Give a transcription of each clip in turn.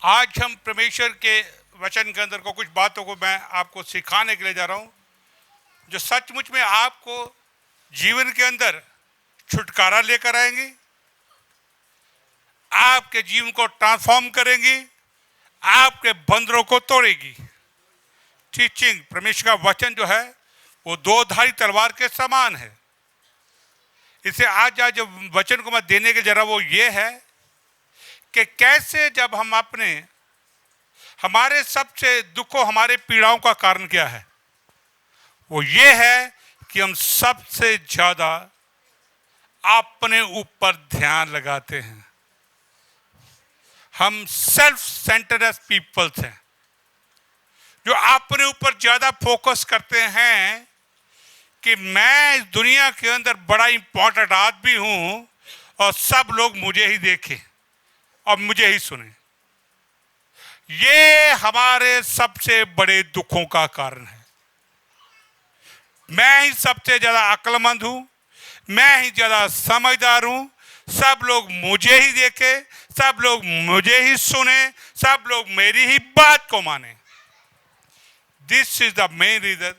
आज हम परमेश्वर के वचन के अंदर को कुछ बातों को मैं आपको सिखाने के लिए जा रहा हूं, जो सचमुच में आपको जीवन के अंदर छुटकारा लेकर आएंगी, आपके जीवन को ट्रांसफॉर्म करेंगी, आपके बंधनों को तोड़ेगी। टीचिंग, परमेश्वर का वचन जो है वो दो धारी तलवार के समान है। इसे आज जो वचन को मैं देने के जरा वो ये है कि कैसे जब हम हमारे सबसे दुखों, हमारे पीड़ाओं का कारण क्या है, वो ये है कि हम सबसे ज्यादा अपने ऊपर ध्यान लगाते हैं। हम सेल्फ सेंटर्ड पीपल्स हैं, जो अपने ऊपर ज्यादा फोकस करते हैं कि मैं इस दुनिया के अंदर बड़ा इंपॉर्टेंट आदमी हूं और सब लोग मुझे ही देखें और मुझे ही सुने। ये हमारे सबसे बड़े दुखों का कारण है। मैं ही सबसे ज्यादा अक्लमंद हूं, मैं ही ज्यादा समझदार हूं, सब लोग मुझे ही देखें, सब लोग मुझे ही सुने, सब लोग मेरी ही बात को माने। This is the main reason.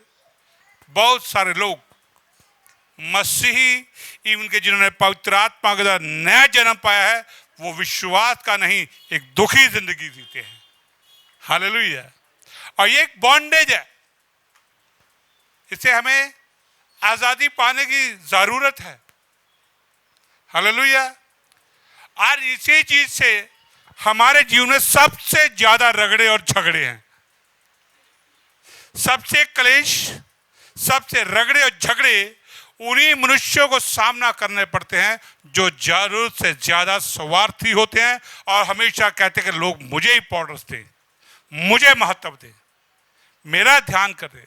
बहुत सारे लोग मसीही इवन के जिन्होंने पवित्र आत्मा के द्वारा नया जन्म पाया है, वो विश्वास का नहीं, एक दुखी जिंदगी जीते हैं। हालेलुया। और ये एक बॉन्डेज है, इससे हमें आजादी पाने की जरूरत है। हालेलुया। और इसी चीज से हमारे जीवन में सबसे ज्यादा रगड़े और झगड़े हैं, सबसे क्लेश, सबसे रगड़े और झगड़े उन्हीं मनुष्यों को सामना करने पड़ते हैं जो जरूरत से ज्यादा स्वार्थी होते हैं और हमेशा कहते हैं कि लोग मुझे इंपॉर्टेंस दें, मुझे महत्व दें, मेरा ध्यान करें।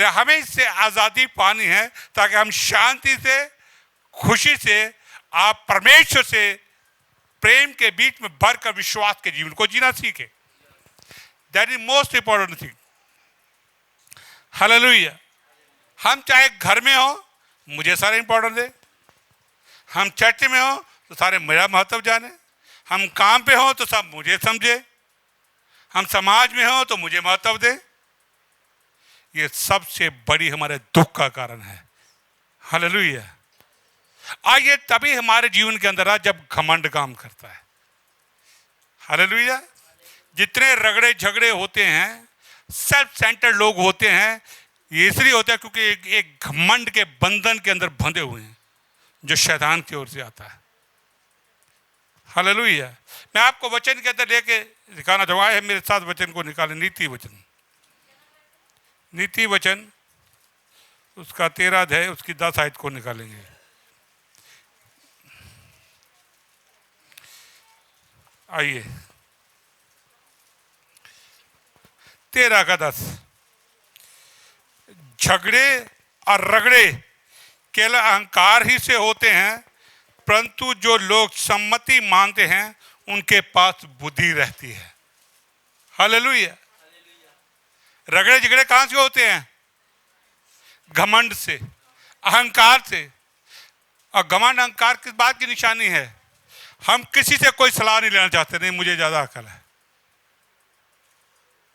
हमें इससे आजादी पानी है ताकि हम शांति से, खुशी से, आप परमेश्वर से प्रेम के बीच में भरकर विश्वास के जीवन को जीना सीखे। That is most important thing. Hallelujah. हम चाहे घर में हो, मुझे सारे इंपॉर्टेंट दे, हम चर्च में हो तो सारे मेरा महत्व जाने, हम काम पे हो तो सब मुझे समझे, हम समाज में हो तो मुझे महत्व दे। ये सबसे बड़ी हमारे दुख का कारण है। हालेलुया। ये तभी हमारे जीवन के अंदर जब घमंड काम करता है। हालेलुया। जितने रगड़े झगड़े होते हैं, सेल्फ सेंटर्ड लोग होते हैं, ये इसलिए होता है क्योंकि एक घमंड के बंधन के अंदर बंधे हुए हैं जो शैतान की ओर से आता है। हालेलुया। मैं आपको वचन के अंदर लेके दिखाना चाहूंगा, है मेरे साथ वचन को निकाले। नीति वचन, नीति वचन उसका 13 अध्याय उसकी 10 आयत को निकालेंगे। आइए 13 का 10। झगड़े और रगड़े केवल अहंकार ही से होते हैं, परंतु जो लोग सम्मति मानते हैं उनके पास बुद्धि रहती है। हालेलुया। रगड़े झगड़े कहां से होते हैं? घमंड से, अहंकार से। और घमंड अहंकार किस बात की निशानी है? हम किसी से कोई सलाह नहीं लेना चाहते, नहीं मुझे ज्यादा अकल है।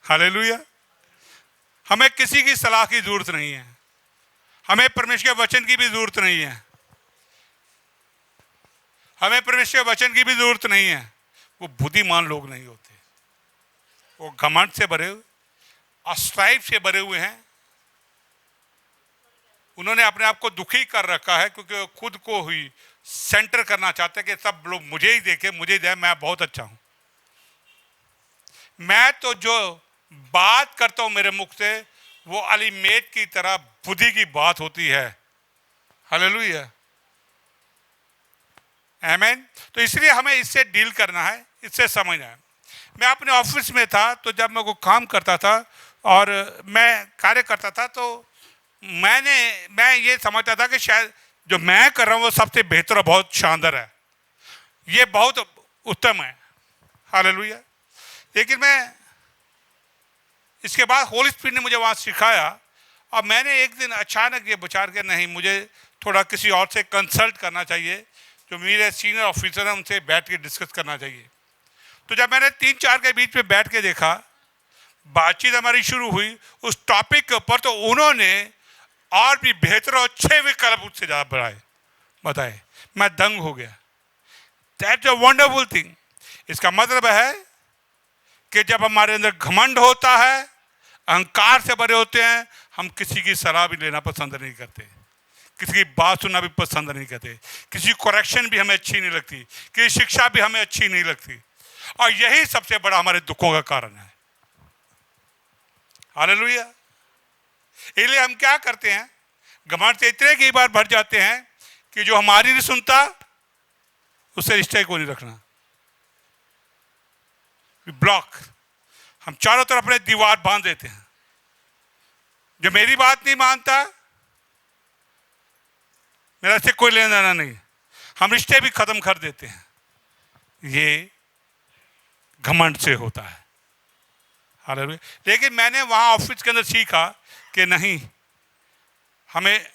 हालेलुया। हमें किसी की सलाह की जरूरत नहीं है, हमें परमेश्वर के वचन की भी जरूरत नहीं है, हमें परमेश्वर के वचन की भी जरूरत नहीं है। वो बुद्धिमान लोग नहीं होते, वो घमंड से भरे हुए, अस्ट्राइप से भरे हुए हैं। उन्होंने अपने आप को दुखी कर रखा है क्योंकि वो खुद को ही सेंटर करना चाहते हैं कि सब लोग मुझे ही देखें, मुझे दे, मैं बहुत अच्छा हूं। मैं तो जो बात करता हूं मेरे मुख से वो अलीमेट की तरह बुद्धि की बात होती है। हालेलुया। आमीन। तो इसलिए हमें इससे डील करना है, इससे समझना है। मैं अपने ऑफिस में था, तो जब मैं को काम करता था और मैं कार्य करता था, तो मैं ये समझता था कि शायद जो मैं कर रहा हूं वो सबसे बेहतर और बहुत शानदार है, ये बहुत उत्तम है। हालेलुया। लेकिन मैं इसके बाद होली स्पिरिट ने मुझे वहां सिखाया और मैंने एक दिन अचानक ये विचार किया, नहीं मुझे थोड़ा किसी और से कंसल्ट करना चाहिए, जो मेरे सीनियर ऑफिसर हैं उनसे बैठ के डिस्कस करना चाहिए। तो जब मैंने 3-4 के बीच में बैठ के देखा, बातचीत हमारी शुरू हुई उस टॉपिक के ऊपर, तो उन्होंने और भी बेहतर और अच्छे विकल्प उससे ज़्यादा बताए। मैं दंग हो गया। That's a wonderful thing. इसका मतलब है कि जब हमारे अंदर घमंड होता है, अहंकार से भरे होते हैं, हम किसी की सलाह भी लेना पसंद नहीं करते, किसी की बात सुनना भी पसंद नहीं करते, किसी करेक्शन भी हमें अच्छी नहीं लगती, किसी शिक्षा भी हमें अच्छी नहीं लगती, और यही सबसे बड़ा हमारे दुखों का कारण है। हालेलुया। इसलिए हम क्या करते हैं, घमंड से इतने कई बार भर जाते हैं कि जो हमारी नहीं सुनता उससे रिश्ते को नहीं रखना, ब्लॉक। हम चारों तरफ अपने दीवार बांध देते हैं। जो मेरी बात नहीं मानता, मेरा से कोई लेना देना नहीं, हम रिश्ते भी खत्म कर देते हैं। ये घमंड से होता है। हालेलुया। लेकिन मैंने वहां ऑफिस के अंदर सीखा कि नहीं, हमें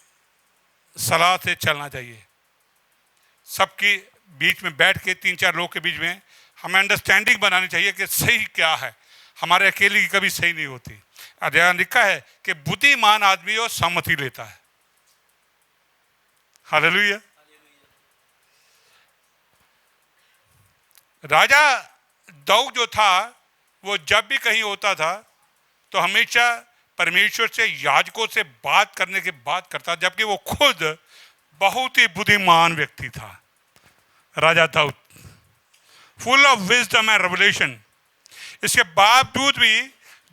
सलाह से चलना चाहिए। सबके बीच में बैठ के 3-4 लोग के बीच में हमें अंडरस्टैंडिंग बनानी चाहिए कि सही क्या है। हमारे अकेले की कभी सही नहीं होती। अध्ययन लिखा है कि बुद्धिमान आदमी और सहमति लेता है। हालेलुया। राजा दाऊद जो था, वो जब भी कहीं होता था तो हमेशा परमेश्वर से, याजकों से बात करने के बाद करता, जबकि वो खुद बहुत ही बुद्धिमान व्यक्ति था। राजा Daud full of wisdom and revelation. इसके बावजूद भी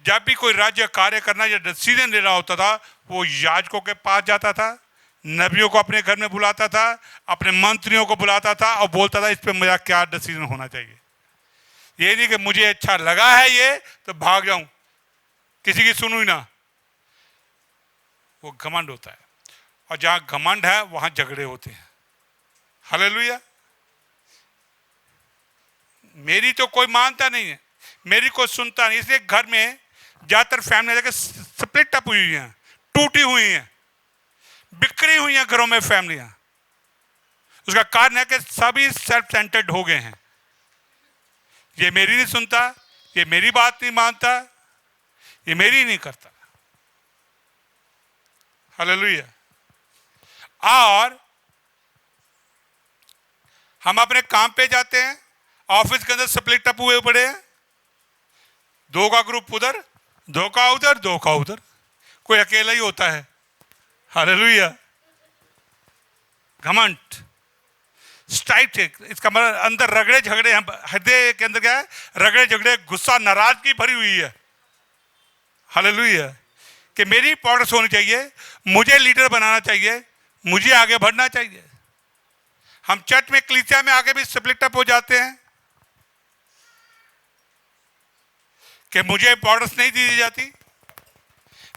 जब भी कोई राज्य कार्य करना या डिसीजन लेना होता था, वो याजकों के पास जाता था, नबियों को अपने घर में बुलाता था, अपने मंत्रियों को बुलाता था और बोलता था इस पे मेरा क्या डिसीजन होना चाहिए। ये नहीं कि मुझे अच्छा लगा है ये तो भाग जाऊं, किसी की सुनू ही ना। वो घमंड होता है, और जहां घमंड है वहां झगड़े होते हैं। हालेलुया। मेरी तो कोई मानता नहीं है, मेरी कोई सुनता नहीं, इसलिए घर में ज्यादातर फैमिली स्प्लिट अप हुई हैं, टूटी हुई हैं, बिखरी हुई हैं घरों में फैमिलियां। उसका कारण है कि सभी सेल्फ सेंटर्ड हो गए हैं। ये मेरी नहीं सुनता, ये मेरी बात नहीं मानता, ये मेरी नहीं करता। हालेलुया। और हम अपने काम पे जाते हैं, ऑफिस के अंदर स्प्लिट अप हुए पड़े हैं, 2 का ग्रुप उधर, 2 का उधर, 2 का उधर, कोई अकेला ही होता है। हालेलुया। घमंड, स्ट्राइक, इसका मतलब अंदर रगड़े झगड़े, हृदय के अंदर क्या है, रगड़े झगड़े, गुस्सा, नाराजगी भरी हुई है। हालेलुया। कि मेरी प्रोग्रेस होनी चाहिए, मुझे लीडर बनाना चाहिए, मुझे आगे बढ़ना चाहिए। हम चर्च में, कलीसिया में आगे भी स्प्लिट अप हो जाते हैं कि मुझे प्रोग्रेस नहीं दी जाती,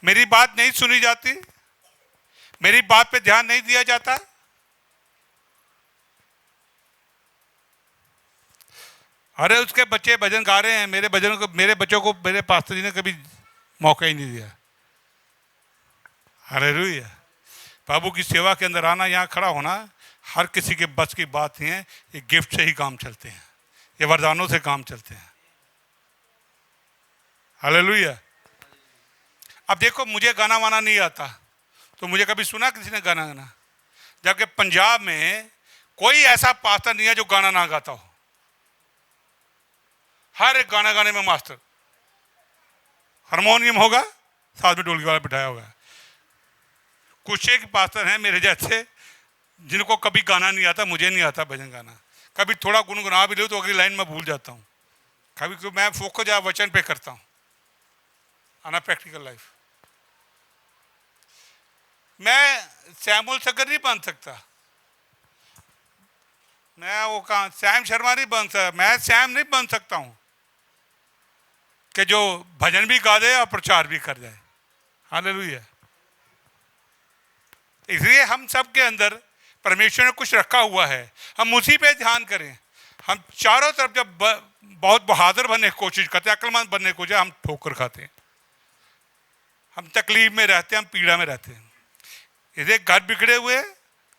मेरी बात नहीं सुनी जाती, मेरी बात पे ध्यान नहीं दिया जाता। अरे उसके बच्चे भजन गा रहे हैं, मेरे बच्चों को मेरे पास्टर जी ने कभी मौका ही नहीं दिया। हालेलुया। प्रभु की सेवा के अंदर आना, यहाँ खड़ा होना हर किसी के बस की बात नहीं है। ये गिफ्ट से ही काम चलते हैं, ये वरदानों से काम चलते हैं। हालेलुया। अब देखो, मुझे गाना वाना नहीं आता, तो मुझे कभी सुना किसी ने गाना गाना? जबकि पंजाब में कोई ऐसा पास्टर नहीं है जो गाना ना गाता हो। हर एक गाना गाने में मास्टर, हारमोनियम होगा, साथ में ढोलकी वाला बिठाया होगा। कुछ एक पास्टर हैं मेरे जैसे जिनको कभी गाना नहीं आता, मुझे नहीं आता भजन गाना। कभी थोड़ा गुनगुना भी लो तो अगली लाइन में भूल जाता हूँ। कभी मैं फोकस या वचन पे करता हूँ, आना प्रैक्टिकल लाइफ। मैं सैमुअल सगर नहीं बन सकता, मैं वो कहा सैम शर्मा नहीं बन सकता, मैं सैम नहीं बन सकता हूँ कि जो भजन भी गा दे और प्रचार भी कर जाए। हालेलुया। इसलिए हम सब के अंदर परमेश्वर ने कुछ रखा हुआ है, हम उसी पे ध्यान करें। हम चारों तरफ जब बहुत बहादुर बनने की कोशिश करते हैं, अक्लमंद बनने की कोशिश, हम ठोकर खाते हैं, हम तकलीफ में रहते हैं, हम पीड़ा में रहते हैं। इसलिए घर बिगड़े हुए,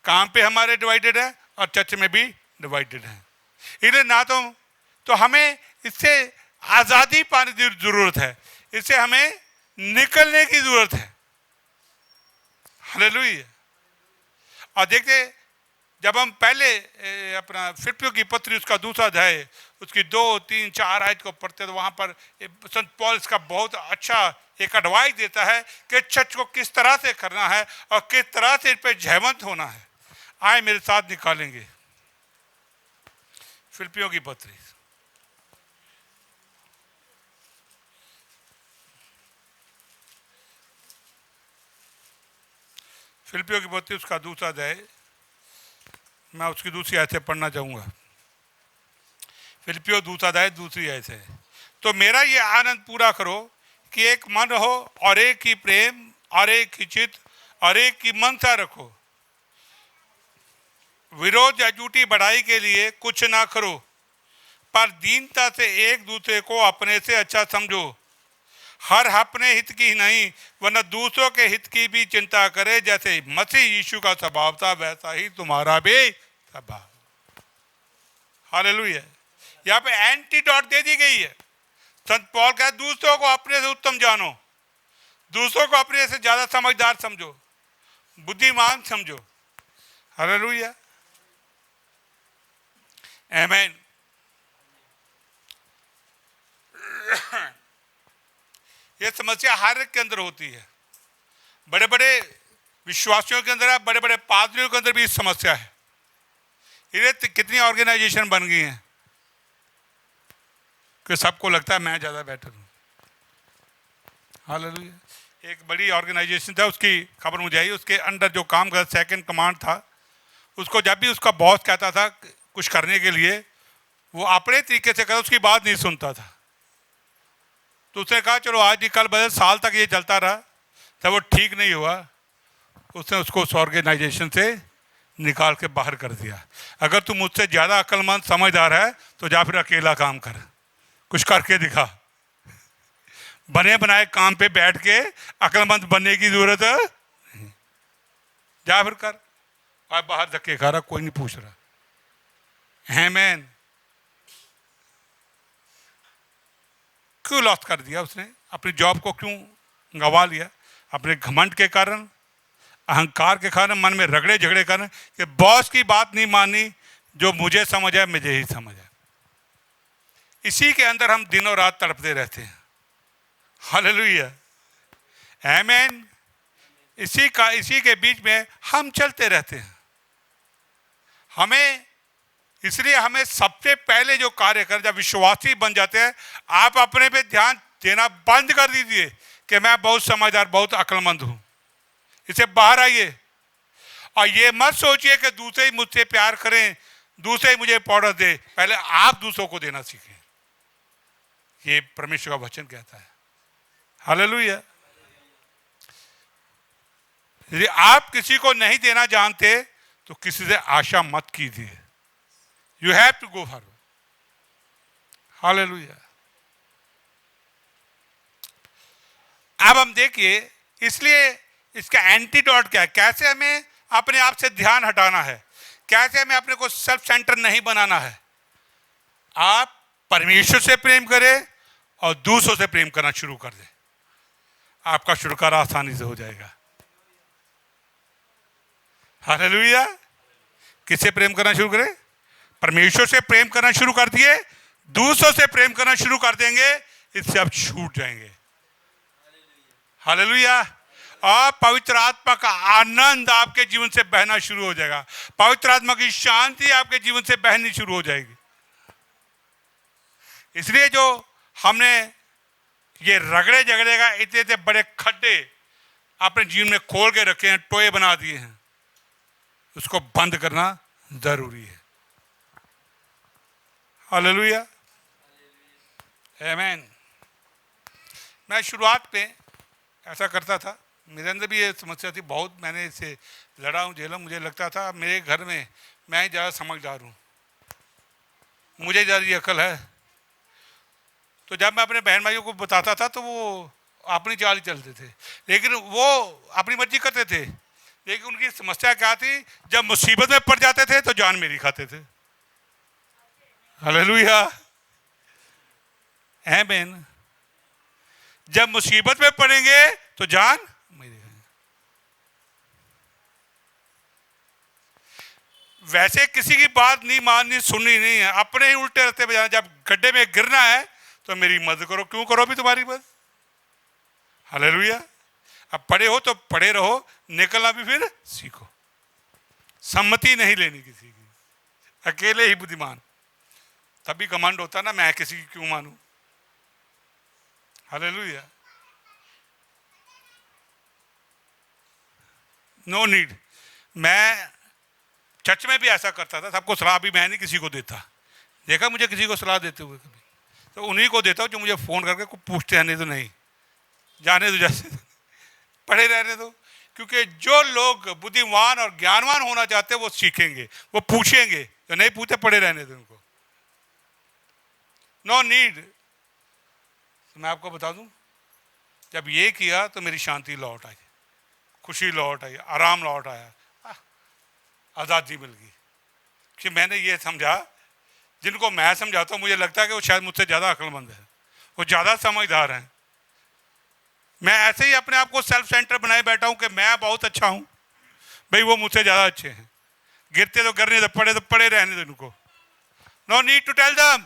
काम पे हमारे डिवाइडेड है और चर्च में भी डिवाइडेड है। इसलिए ना तो हमें इससे आजादी पाने की जरूरत है, इससे हमें निकलने की जरूरत है। हालेलुया। और देखते जब हम पहले अपना फिलिप्पियों की पत्री उसका दूसरा अध्याय उसकी 2, 3, 4 आयत को पढ़ते तो वहां पर संत पौल इसका बहुत अच्छा एक एडवाइस देता है कि चर्च को किस तरह से करना है और किस तरह से इस पर जयवंत होना है। आए मेरे साथ निकालेंगे फिलिप्पियों की पत्री, फिलिप्पियों की पत्री उसका दूसरा अध्याय, मैं उसकी दूसरी आयत से पढ़ना चाहूंगा। फिलिप्पियों दूसरा अध्याय दूसरी आयत है, तो मेरा ये आनंद पूरा करो कि एक मन हो और एक ही प्रेम और एक ही चित्त और एक ही मनसा रखो। विरोध या झूठी बढ़ाई के लिए कुछ ना करो, पर दीनता से एक दूसरे को अपने से अच्छा समझो। हर अपने हित की नहीं वरना दूसरों के हित की भी चिंता करे, जैसे मसीह यीशु का स्वभाव था वैसा ही तुम्हारा भी स्वभाव। हालेलुया। यहाँ पे एंटीडोट दे दी गई है। संत पौल कहता है दूसरों को अपने से उत्तम जानो, दूसरों को अपने से ज्यादा समझदार समझो, बुद्धिमान समझो। हालेलुया, आमीन। ये समस्या हर एक के अंदर होती है, बड़े बड़े विश्वासियों के अंदर है, बड़े बड़े पादरियों के अंदर भी समस्या है। ये कितनी ऑर्गेनाइजेशन बन गई हैं कि सबको लगता है मैं ज़्यादा बेटर हूँ। हालेलुया। एक बड़ी ऑर्गेनाइजेशन था, उसकी खबर मुझे आई, उसके अंडर जो काम कर सेकंड कमांड था, उसको जब भी उसका बॉस कहता था कुछ करने के लिए वो अपने तरीके से करता, उसकी बात नहीं सुनता था। तो उसने कहा चलो आज ही कल बदल, साल तक ये चलता रहा, तब वो ठीक नहीं हुआ, उसने उसको उस ऑर्गेनाइजेशन से निकाल के बाहर कर दिया। अगर तू मुझसे ज़्यादा अक्लमंद समझदार है तो जा फिर अकेला काम कर, कुछ करके दिखा। बने बनाए काम पे बैठ के अक्लमंद बनने की जरूरत है, जा फिर कर। आज बाहर धक्के खा रहा, कोई नहीं पूछ रहा। आमीन। क्यों लॉस कर दिया उसने? अपनी जॉब को क्यों गंवा लिया? अपने घमंड के कारण, अहंकार के कारण, मन में रगड़े झगड़े कारण कि बॉस की बात नहीं मानी, जो मुझे समझ है मुझे ही समझ है। इसी के अंदर हम दिनों रात तड़पते रहते हैं। हालेलुया, आमीन। इसी के बीच में हम चलते रहते हैं। इसलिए हमें सबसे पहले जो कार्य कर, जब विश्वासी बन जाते हैं, आप अपने पे ध्यान देना बंद कर दीजिए कि मैं बहुत समझदार, बहुत अक्लमंद हूं। इसे बाहर आइए और ये मत सोचिए कि दूसरे ही मुझसे प्यार करें, दूसरे ही मुझे इंपॉर्टेंस दे। पहले आप दूसरों को देना सीखें। ये परमेश्वर का वचन कहता है। हालेलुया। यदि आप किसी को नहीं देना जानते तो किसी से आशा मत कीजिए। You have to go forward. Hallelujah. अब हम देखिए, इसलिए इसका एंटीडोट क्या है, कैसे हमें अपने आप से ध्यान हटाना है, कैसे हमें अपने को सेल्फ सेंटर नहीं बनाना है। आप परमेश्वर से प्रेम करें और दूसरों से प्रेम करना शुरू कर दें, आपका छुटकारा आसानी से हो जाएगा। हालेलुया। किससे प्रेम करना शुरू करें? परमेश्वर से प्रेम करना शुरू कर दिए, दूसरों से प्रेम करना शुरू कर देंगे, इससे आप छूट जाएंगे। हालेलुया। और पवित्र आत्मा का आनंद आपके जीवन से बहना शुरू हो जाएगा, पवित्र आत्मा की शांति आपके जीवन से बहनी शुरू हो जाएगी। इसलिए जो हमने ये रगड़े झगड़े का इतने इतने बड़े खड्डे अपने जीवन में खोल के रखे हैं, टोए बना दिए हैं, उसको बंद करना जरूरी है। हालेलुया, आमीन। मैं शुरुआत में ऐसा करता था, मेरे अंदर भी ये समस्या थी बहुत, मैंने इससे लड़ा हूँ, झेला। मुझे लगता था मेरे घर में मैं ही ज़्यादा समझदार हूँ, मुझे ज़्यादा अकल है। तो जब मैं अपने बहन भाइयों को बताता था तो वो अपनी चाल चलते थे, लेकिन वो अपनी मर्जी करते थे। लेकिन उनकी समस्या क्या थी, जब मुसीबत में पड़ जाते थे तो जान मेरी खाते थे। हालेलुया। आमीन। जब मुसीबत में पड़ेंगे तो जान मेरी। वैसे किसी की बात नहीं माननी, सुननी नहीं है, अपने ही उल्टे रास्ते पे जाना। जब गड्ढे में गिरना है तो मेरी मदद करो। क्यों करो अभी तुम्हारी मदद? हालेलुया। अब पड़े हो तो पड़े रहो, निकलना भी फिर सीखो। सम्मति नहीं लेनी किसी की, अकेले ही बुद्धिमान। तभी कमांड होता ना, मैं किसी की क्यों मानूं। हालेलुया। No need. मैं चर्च में भी ऐसा करता था, सबको सलाह भी मैं नहीं किसी को देता। देखा मुझे किसी को सलाह देते हुए कभी, तो उन्हीं को देता हूँ जो मुझे फ़ोन करके कुछ पूछते हैं। नहीं तो नहीं, जाने दो, जैसे पढ़े रहने दो। क्योंकि जो लोग बुद्धिमान और ज्ञानवान होना चाहते हैं वो सीखेंगे, वो पूछेंगे। जो नहीं पूछते पढ़े रहने दो उनको। No need. मैं आपको बता दूं, जब ये किया तो मेरी शांति लौट आई, खुशी लौट आई, आराम लौट आया, आज़ादी मिल गई। कि मैंने ये समझा, जिनको मैं समझाता हूँ मुझे लगता है कि वो शायद मुझसे ज़्यादा अक्लमंद है, वो ज़्यादा समझदार हैं। मैं ऐसे ही अपने आप को सेल्फ सेंटर बनाए बैठा हूँ कि मैं बहुत अच्छा हूँ, भाई वो मुझसे ज़्यादा अच्छे हैं। गिरते तो गिरने दो, पड़े तो पड़े रहने दो इनको। No need to tell them,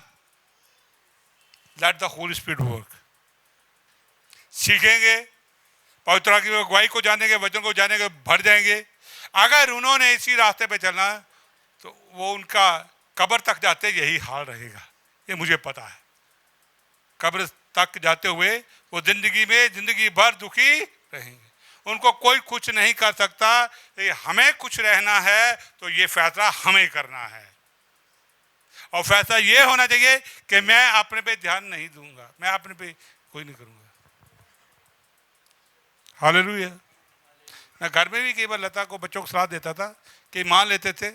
let the holy spirit work. सीखेंगे, पवित्र की अगुवाई को जानेंगे, वचन को जानेंगे, भर जाएंगे। अगर उन्होंने इसी रास्ते पे चलना तो वो उनका कब्र तक जाते यही हाल रहेगा, ये मुझे पता है। कब्र तक जाते हुए वो जिंदगी भर दुखी रहेंगे। उनको कोई कुछ नहीं कर सकता। हमें कुछ रहना है तो ये फैसला हमें करना है, और फैसला ये होना चाहिए कि मैं अपने पे ध्यान नहीं दूंगा, मैं अपने पे कोई नहीं करूंगा। हालेलुया। मैं घर में भी कई बार लता को, बच्चों को सलाह देता था कि मान लेते थे,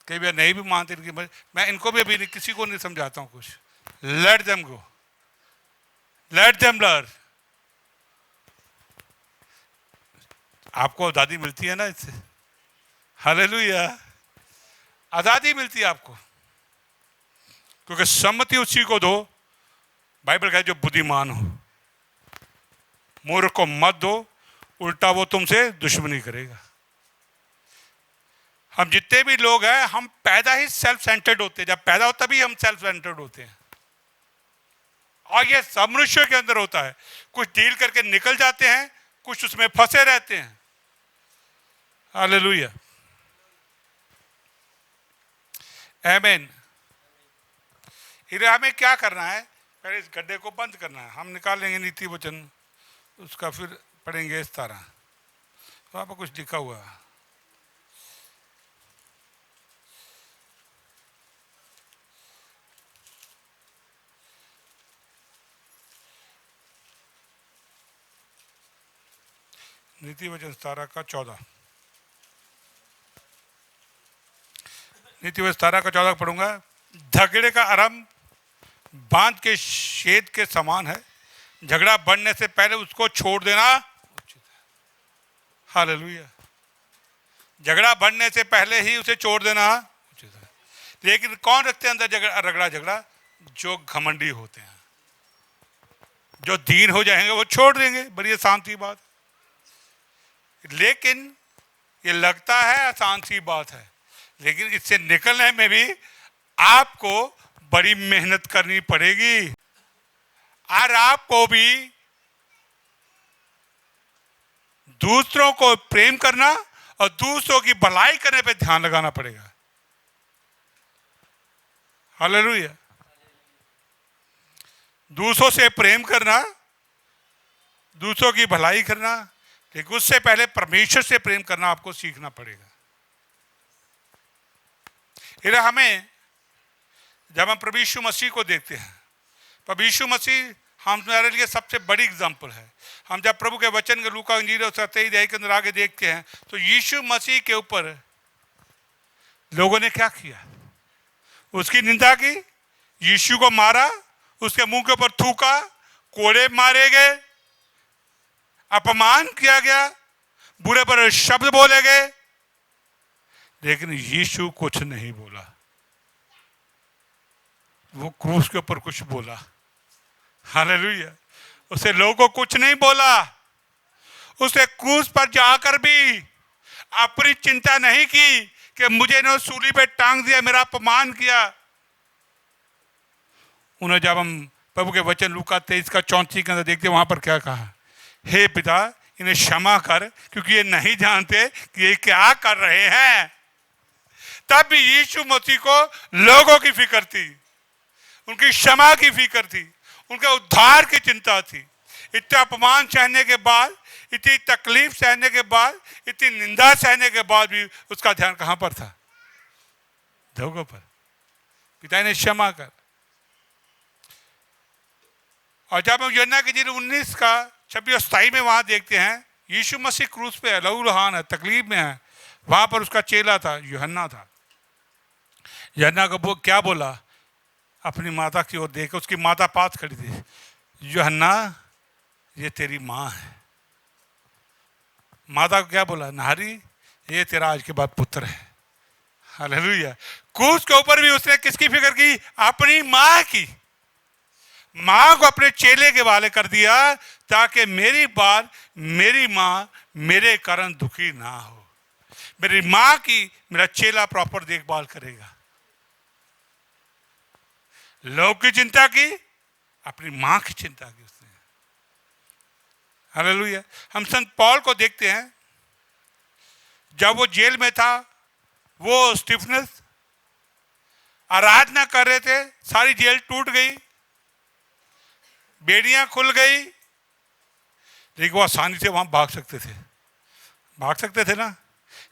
कई बार नहीं भी मानते इनकी। मैं इनको भी अभी किसी को नहीं समझाता हूँ कुछ। Let them go, let them learn. आपको आज़ादी मिलती है ना इससे। हालेलुया। आज़ादी मिलती है आपको, क्योंकि सम्मति उसी को दो, बाइबल कहे जो बुद्धिमान हो। मूर्ख को मत दो, उल्टा वो तुमसे दुश्मनी करेगा। हम जितने भी लोग हैं, हम पैदा ही सेल्फ सेंटर्ड होते हैं। जब पैदा हो तभी हम सेल्फ सेंटर्ड होते हैं, और ये सब मनुष्य के अंदर होता है। कुछ डील करके निकल जाते हैं, कुछ उसमें फंसे रहते हैं। हालेलुया, आमीन। हमें क्या करना है? पहले इस गड्ढे को बंद करना है। हम निकालेंगे नीति वचन, उसका फिर पढ़ेंगे इस तरह। वहाँ पर कुछ लिखा हुआ है, नीति वचन 17 का 14। नीति वचन 17 का 14 पढ़ूंगा। झगड़े का आरंभ बांध के छेद के समान है, झगड़ा बढ़ने से पहले उसको छोड़ देना उचित है। हालेलुया। झगड़ा बढ़ने से पहले ही उसे छोड़ देना उचित है। लेकिन कौन रखते हैं अंदर झगड़ा? जो घमंडी होते हैं, जो दीन हो जाएंगे वो छोड़ देंगे, बड़ी आसान सी बात। लेकिन ये लगता है आसान सी बात है, लेकिन इससे निकलने में भी आपको बड़ी मेहनत करनी पड़ेगी, और आपको भी दूसरों को प्रेम करना और दूसरों की भलाई करने पे ध्यान लगाना पड़ेगा। हालेलुया। दूसरों से प्रेम करना, दूसरों की भलाई करना, लेकिन उससे पहले परमेश्वर से प्रेम करना आपको सीखना पड़ेगा। इधर हमें, जब हम प्रभु यीशु मसीह को देखते हैं, प्रभु यीशु मसीह हमारे लिए सबसे बड़ी एग्जाम्पल है। हम जब प्रभु के वचन के लूका इंजील और 27 अध्याय के अंदर आगे देखते हैं तो यीशु मसीह के ऊपर लोगों ने क्या किया? उसकी निंदा की, यीशु को मारा, उसके मुंह के ऊपर थूका, कोड़े मारे गए, अपमान किया गया, बुरे बुरे शब्द बोले गए, लेकिन यीशु कुछ नहीं बोला। वो क्रूस के ऊपर कुछ बोला, हालेलुया। उसे लोगों को कुछ नहीं बोला, उसे क्रूस पर जाकर भी अपनी चिंता नहीं की कि मुझे ने सूली पे टांग दिया, मेरा अपमान किया। उन्हें जब हम प्रभु के वचन लूका 23 का 34 के अंदर देखते, वहां पर क्या कहा, हे पिता इन्हें क्षमा कर क्योंकि ये नहीं जानते कि ये क्या कर रहे हैं। तब भी यीशु मसीह को लोगों की फिक्र थी, उनकी क्षमा की फिक्र थी, उनके उद्धार की चिंता थी। इतना अपमान सहने के बाद, इतनी तकलीफ सहने के बाद, इतनी निंदा सहने के बाद भी उसका ध्यान कहां पर था? लोगों पर। पिता ने क्षमा कर। और जब हम यूहन्ना की इंजील 19 का 26-27 में वहां देखते हैं, यीशु मसीह क्रूस पे है, लहूलुहान है, तकलीफ में है। वहां पर उसका चेला था, यूहन्ना था। यूहन्ना को क्या बोला? अपनी माता की ओर देख, उसकी माता पास खड़ी थी, यूहन्ना ये तेरी माँ है। माता को क्या बोला? नारी ये तेरा आज के बाद पुत्र है। हालेलुया। क्रूस के ऊपर भी उसने किसकी फिक्र की? अपनी माँ की। माँ को अपने चेले के वाले कर दिया ताकि मेरी बात, मेरी माँ मेरे कारण दुखी ना हो। मेरी माँ की मेरा चेला प्रॉपर देखभाल करेगा। लोग की चिंता की, अपनी माँ की चिंता की उसने। हालेलुया। हम संत पौल को देखते हैं, जब वो जेल में था, वो स्टीफनस आराधना कर रहे थे, सारी जेल टूट गई, बेड़ियां खुल गई, लेकिन वो आसानी से वहां भाग सकते थे ना।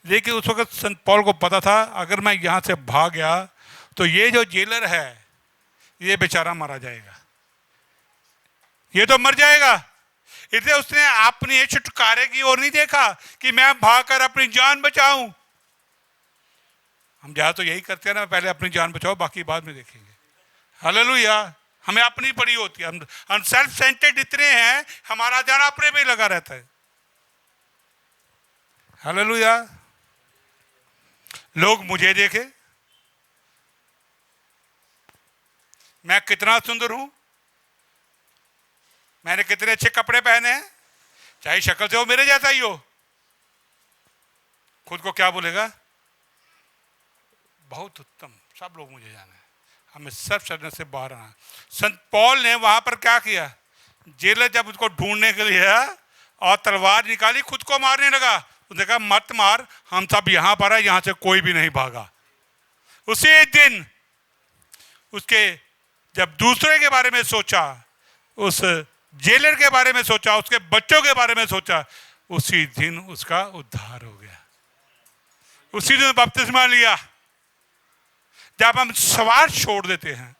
लेकिन उस वक्त संत पौल को पता था, अगर मैं यहां से भाग गया तो ये जो जेलर है ये बेचारा मारा जाएगा, ये तो मर जाएगा। इसलिए उसने अपनी छुटकारे की ओर नहीं देखा कि मैं भागकर अपनी जान बचाऊं। हम ज्यादा तो यही करते हैं ना, पहले अपनी जान बचाओ, बाकी बाद में देखेंगे। हालेलुया। हमें अपनी पड़ी होती है, हम सेल्फ सेंटर्ड इतने हैं, हमारा ध्यान अपने पे लगा रहता है। हालेलुया। लोग मुझे देखे, मैं कितना सुंदर हूं, मैंने कितने अच्छे कपड़े पहने हैं, चाहे शक्ल से वो मेरे जैसा ही हो, खुद को क्या बोलेगा? बहुत उत्तम, सब लोग मुझे जाना है। हमें सब शरण से बाहर आना। संत पौल ने वहां पर क्या किया? जेलर जब उसको ढूंढने के लिए आया और तलवार निकाली, खुद को मारने लगा। उसने कहा मत मार, हम सब यहां पर है, यहां से कोई भी नहीं भागा। उसी दिन उसके जब दूसरे के बारे में सोचा, उस जेलर के बारे में सोचा, उसके बच्चों के बारे में सोचा, उसी दिन उसका उद्धार हो गया। उसी दिन बपतिस्मा लिया। जब हम स्वार्थ छोड़ देते हैं,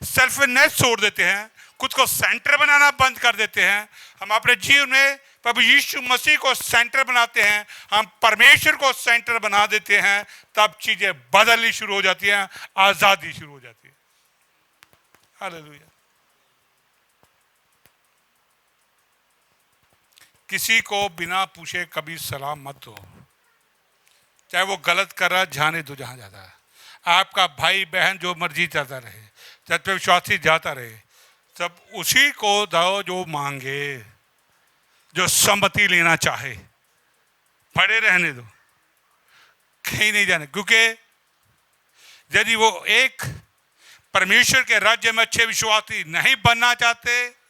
सेल्फनेस छोड़ देते हैं, खुद को सेंटर बनाना बंद कर देते हैं, हम अपने जीवन में प्रभु यीशु मसीह को सेंटर बनाते हैं, हम परमेश्वर को सेंटर बना देते हैं, तब चीजें बदलनी शुरू हो जाती हैं, आजादी शुरू हो जाती है। हालेलुया। किसी को बिना पूछे कभी सलाम मत दो, चाहे वो गलत कर रहा, जाने दो जहां जाता है। आपका भाई बहन जो मर्जी जाता रहे, सत्य विश्वासी जाता रहे, सब उसी को दो जो मांगे, जो सम्मति लेना चाहे। पड़े रहने दो, कहीं नहीं जाने। क्योंकि यदि वो एक परमेश्वर के राज्य में अच्छे विश्वासी नहीं बनना चाहते,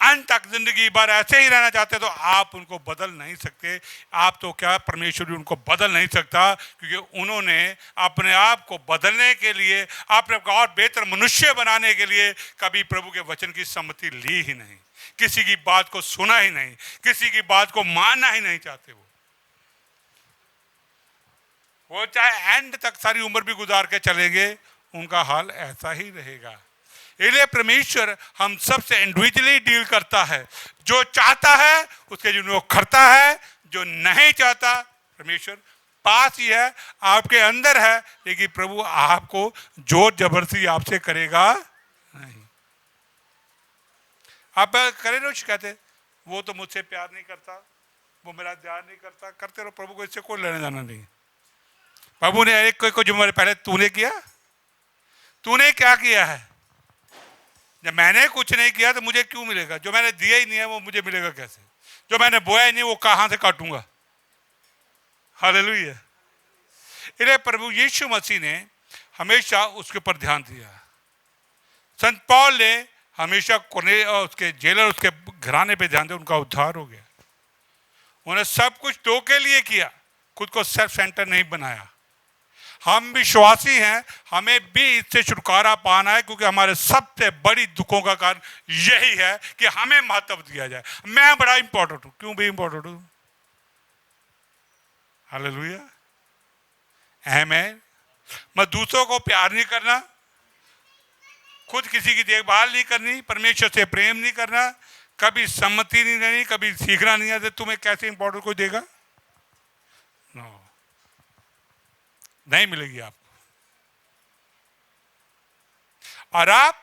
अंत तक जिंदगी भर ऐसे ही रहना चाहते, तो आप उनको बदल नहीं सकते। आप तो क्या, परमेश्वर भी उनको बदल नहीं सकता, क्योंकि उन्होंने अपने आप को बदलने के लिए, अपने को और बेहतर मनुष्य बनाने के लिए कभी प्रभु के वचन की सम्मति ली ही नहीं, किसी की बात को सुना ही नहीं, किसी की बात को मानना ही नहीं चाहते। वो चाहे एंड तक सारी उम्र भी गुजार के चलेंगे, उनका हाल ऐसा ही रहेगा। इसलिए परमेश्वर हम सबसे इंडिविजुअली डील करता है। जो चाहता है उसके जीवन में वो करता है, जो नहीं चाहता, परमेश्वर पास ही है, आपके अंदर है, लेकिन प्रभु आपको जोर जबरदस्ती आपसे करेगा नहीं। आप करें ना शिकायत, वो तो मुझसे प्यार नहीं करता, वो मेरा ध्यान नहीं करता, करते रहो, प्रभु को इससे कोई लेना जाना नहीं। प्रभु ने एक कोई को जुम्मेदारी, पहले तूने किया, तूने क्या किया है? जब मैंने कुछ नहीं किया तो मुझे क्यों मिलेगा? जो मैंने दिया ही नहीं है वो मुझे मिलेगा कैसे? जो मैंने बोया ही नहीं वो कहां से काटूंगा? हालेलुया। इसलिए प्रभु यीशु मसीह ने हमेशा उसके ऊपर ध्यान दिया। संत पौल ने हमेशा उसके जेलर, उसके घराने पे ध्यान दिया, उनका उद्धार हो गया। उन्हें सब कुछ दो के लिए किया, खुद को सेल्फ सेंटर नहीं बनाया। हम विश्वासी हैं, हमें भी इससे छुटकारा पाना है, क्योंकि हमारे सबसे बड़ी दुखों का कारण यही है कि हमें महत्व दिया जाए। मैं बड़ा इंपॉर्टेंट हूं, क्यों भी इंपॉर्टेंट हूं? हालेलुया, आमीन। मैं दूसरों को प्यार नहीं करना, खुद किसी की देखभाल नहीं करनी, परमेश्वर से प्रेम नहीं करना, कभी सम्मति नहीं देनी, कभी सीखना नहीं है, तुम्हें कैसे इंपॉर्टेंट कोई देगा? नो, नहीं मिलेगी आपको। और आप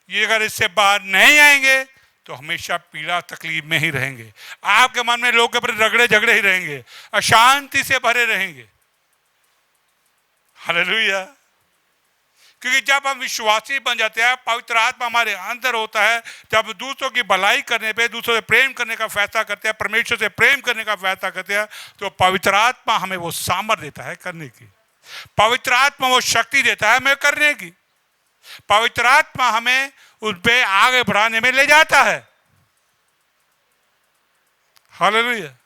ये अगर इससे बाहर नहीं आएंगे तो हमेशा पीड़ा तकलीफ में ही रहेंगे। आपके मन में लोगों के प्रति रगड़े झगड़े ही रहेंगे, अशांति से भरे रहेंगे। हालेलुया। क्योंकि जब हम विश्वासी बन जाते हैं, पवित्र आत्मा हमारे अंदर होता है, जब दूसरों की भलाई करने पे, दूसरों से प्रेम करने का फैसला करते हैं, परमेश्वर से प्रेम करने का फैसला करते हैं, तो पवित्र आत्मा हमें वो सामर्थ्य देता है करने की। पवित्र आत्मा वो शक्ति देता है हमें करने की। पवित्र आत्मा हमें उस पे आगे बढ़ाने में ले जाता है। हालेलुया।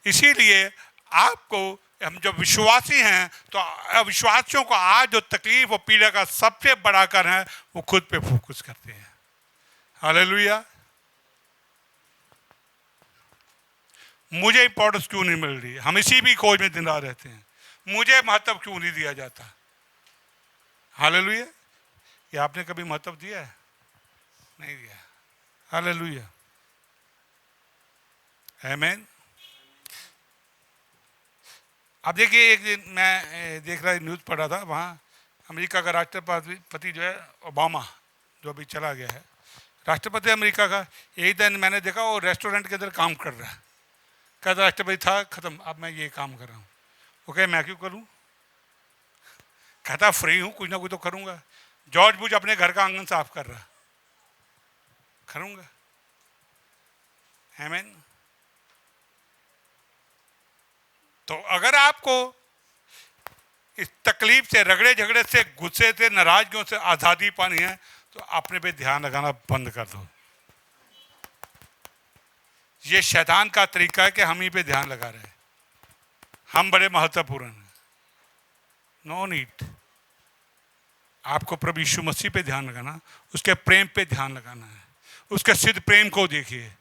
इसीलिए आपको, हम जब विश्वासी हैं तो अविश्वासियों को आज जो तकलीफ और पीड़ा का सबसे बड़ा कारण है वो खुद पे फोकस करते हैं। हालेलुया। मुझे इंपॉर्टेंस क्यों नहीं मिल रही? हम इसी भी खोज में दिन रात रहते हैं, मुझे महत्व क्यों नहीं दिया जाता? हालेलुया। ये आपने कभी महत्व दिया है? नहीं दिया। हालेलुया, आमीन। अब देखिए, एक दिन मैं देख रहा न्यूज़ पढ़ रहा था, वहाँ अमेरिका का राष्ट्रपति जो है ओबामा, जो अभी चला गया है राष्ट्रपति अमेरिका का, एक दिन मैंने देखा वो रेस्टोरेंट के अंदर काम कर रहा है। कहता राष्ट्रपति था खत्म, अब मैं ये काम कर रहा हूँ। वो कहे मैं क्यों करूँ? कहता फ्री हूँ, कुछ ना कुछ तो करूँगा। जॉर्ज बुश अपने घर का आंगन साफ कर रहा, करूँगा। आमीन। तो अगर आपको इस तकलीफ से, रगड़े झगड़े से, गुस्से से, नाराजगियों से आज़ादी पानी है तो अपने पे ध्यान लगाना बंद कर दो। ये शैतान का तरीका है कि हम ही पे ध्यान लगा रहे हैं, हम बड़े महत्वपूर्ण हैं। No need. आपको प्रभु यीशु मसीह पे ध्यान लगाना, उसके प्रेम पे ध्यान लगाना है। उसके सिद्ध प्रेम को देखिए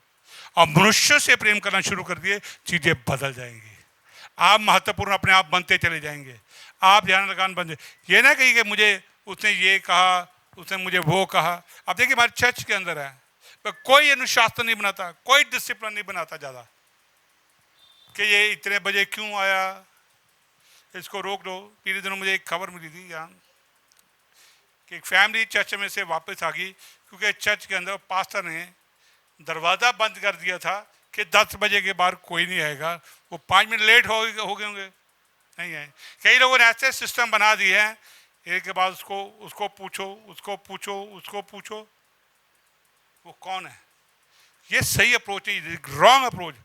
और मनुष्य से प्रेम करना शुरू कर दिए, चीजें बदल जाएंगी। आप महत्वपूर्ण अपने आप बनते चले जाएंगे। आप ध्यान लगाना बंद। ये ना कहिए कि मुझे उसने ये कहा, उसने मुझे वो कहा। अब देखिए हमारे चर्च के अंदर है, तो कोई अनुशासन नहीं बनाता, कोई डिसिप्लिन नहीं बनाता ज़्यादा कि ये इतने बजे क्यों आया, इसको रोक दो। पिछले दिनों मुझे एक खबर मिली थी यहाँ कि एक फैमिली चर्च में से वापस आ गई, क्योंकि चर्च के अंदर पास्टर ने दरवाज़ा बंद कर दिया था कि 10 बजे के बाद कोई नहीं आएगा। वो 5 मिनट लेट हो गए होंगे, नहीं आए। कई लोगों ने ऐसे सिस्टम बना दिए हैं, एक के बाद उसको पूछो, उसको पूछो, उसको पूछो वो कौन है। ये सही अप्रोच है, रॉन्ग अप्रोच।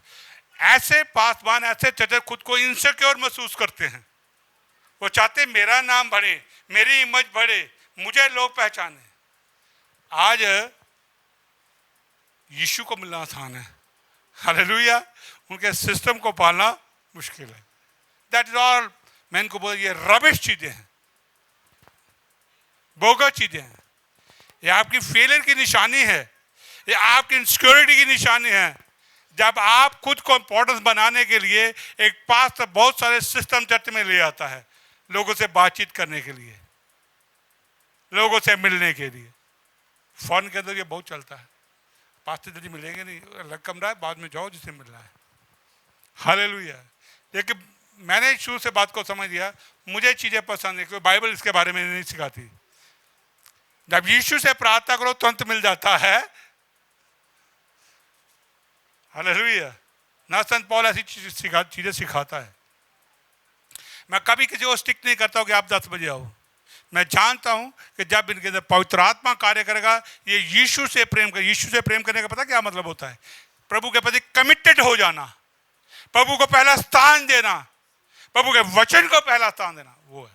ऐसे पासवान, ऐसे चर्च खुद को इनसिक्योर महसूस करते हैं। वो चाहते मेरा नाम बढ़े, मेरी इमेज बढ़े, मुझे लोग पहचाने। आज यीशु को मिलना आसान है, हालेलुया। उनके सिस्टम को पालना मुश्किल है। That is all. मैं इनको बोल, ये रबिश चीजें हैं, बोगस चीजें हैं। ये आपकी फेलियर की निशानी है, ये आपकी इनसिक्योरिटी की निशानी है। जब आप खुद को इंपॉर्टेंस बनाने के लिए एक पास बहुत सारे सिस्टम चर्च में ले आता है, लोगों से बातचीत करने के लिए, लोगों से मिलने के लिए। फॉरेन के अंदर ये बहुत चलता है, पास्टर जल्दी मिलेंगे नहीं, अलग कमरा है, बाद में जाओ जिसे मिलना है। हालेलुया। लेकिन मैंने शुरू से बात को समझ लिया, मुझे चीजें पसंद है क्योंकि बाइबल इसके बारे में नहीं सिखाती। जब यीशु से प्रार्थना करो तुरंत मिल जाता है। हालेलुया। ना संत पौल ऐसी चीजें सिखाता है। मैं कभी किसी को स्टिक नहीं करता हूं कि आप 10 बजे आओ, मैं जानता हूं कि जब इनके अंदर पवित्र आत्मा कार्य करेगा, ये यीशु से प्रेम कर, यीशु से प्रेम करने का पता क्या मतलब होता है? प्रभु के प्रति कमिटेड हो जाना, प्रभु को पहला स्थान देना, प्रभु के वचन को पहला स्थान देना। वो है,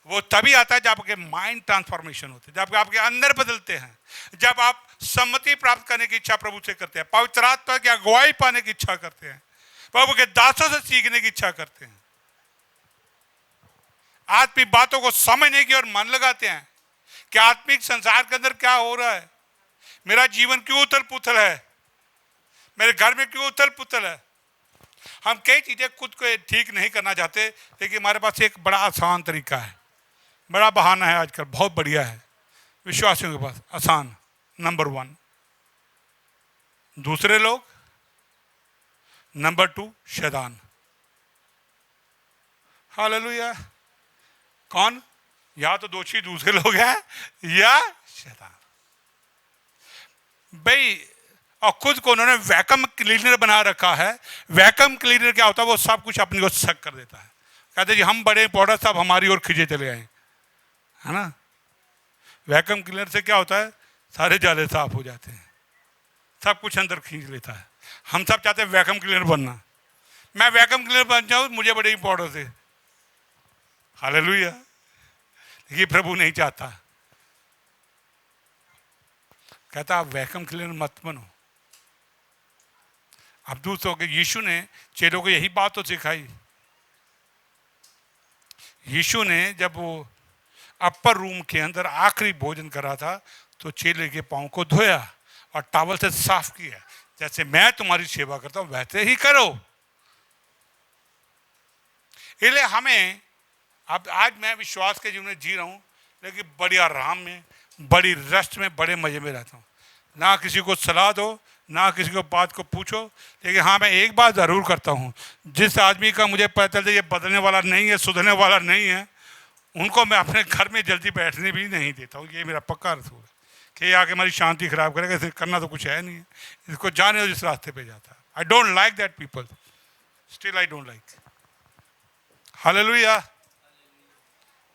वो तभी आता है जब आपके माइंड ट्रांसफॉर्मेशन होते हैं, जब आपके अंदर बदलते हैं, जब आप सम्मति प्राप्त करने की इच्छा प्रभु से करते हैं, पवित्र आत्मा की अगुवाई पाने की इच्छा करते हैं, प्रभु के दासों से सीखने की इच्छा करते हैं, आत्मिक बातों को समझने की और मन लगाते हैं कि आत्मिक संसार के अंदर क्या हो रहा है, मेरा जीवन क्यों उथल पुथल है, मेरे घर में क्यों उथल पुथल है। हम कई चीजें खुद को ठीक नहीं करना चाहते, लेकिन हमारे पास एक बड़ा आसान तरीका है, बड़ा बहाना है आजकल, बहुत बढ़िया है विश्वासियों के पास। आसान, नंबर 1 दूसरे लोग, नंबर 2 शैतान। हालेलुया। कौन? या तो दोषी दूसरे लोग हैं या शैतान। भाई, और खुद को उन्होंने वैक्यूम क्लीनर बना रखा है। वैक्यूम क्लीनर क्या होता है? वो सब कुछ अपनी ओर सक कर देता है, कहते जी हम बड़े इंपॉर्टेंट, सब हमारी ओर खींचे चले आए, है ना। वैक्यूम क्लीनर से क्या होता है? सारे जाले साफ हो जाते हैं, सब कुछ अंदर खींच लेता है। हम सब चाहते हैं वैक्यूम क्लीनर बनना, मैं वैक्यूम क्लीनर बन जाऊं, मुझे बड़े इंपॉर्टेंट है। हालेलुया। ये प्रभु नहीं चाहता, कहता आप वैक्यूम क्लीनर मत बनो। अब दूसरों के, यीशु ने चेलों को यही बात तो सिखाई। यीशु ने जब वो अपर रूम के अंदर आखिरी भोजन करा था, तो चेले के पांव को धोया और टॉवल से साफ किया, जैसे मैं तुम्हारी सेवा करता हूं वैसे ही करो। इसलिए हमें, अब आज मैं विश्वास के जीवन में जी रहा हूं, लेकिन बड़ी आराम में, बड़ी रेस्ट में, बड़े मजे में रहता हूं। ना किसी को सलाह दो, ना किसी को बात को पूछो, लेकिन हाँ मैं एक बात ज़रूर करता हूँ, जिस आदमी का मुझे पता चलता है ये बदलने वाला नहीं है, सुधरने वाला नहीं है, उनको मैं अपने घर में जल्दी बैठने भी नहीं देता हूँ। ये मेरा पक्का रसूल है कि ये आके हमारी शांति खराब करेगा, इसे करना तो कुछ है नहीं है, इसको जाने दो जिस रास्ते पे जाता है। I don't like that people, still I don't like. Hallelujah.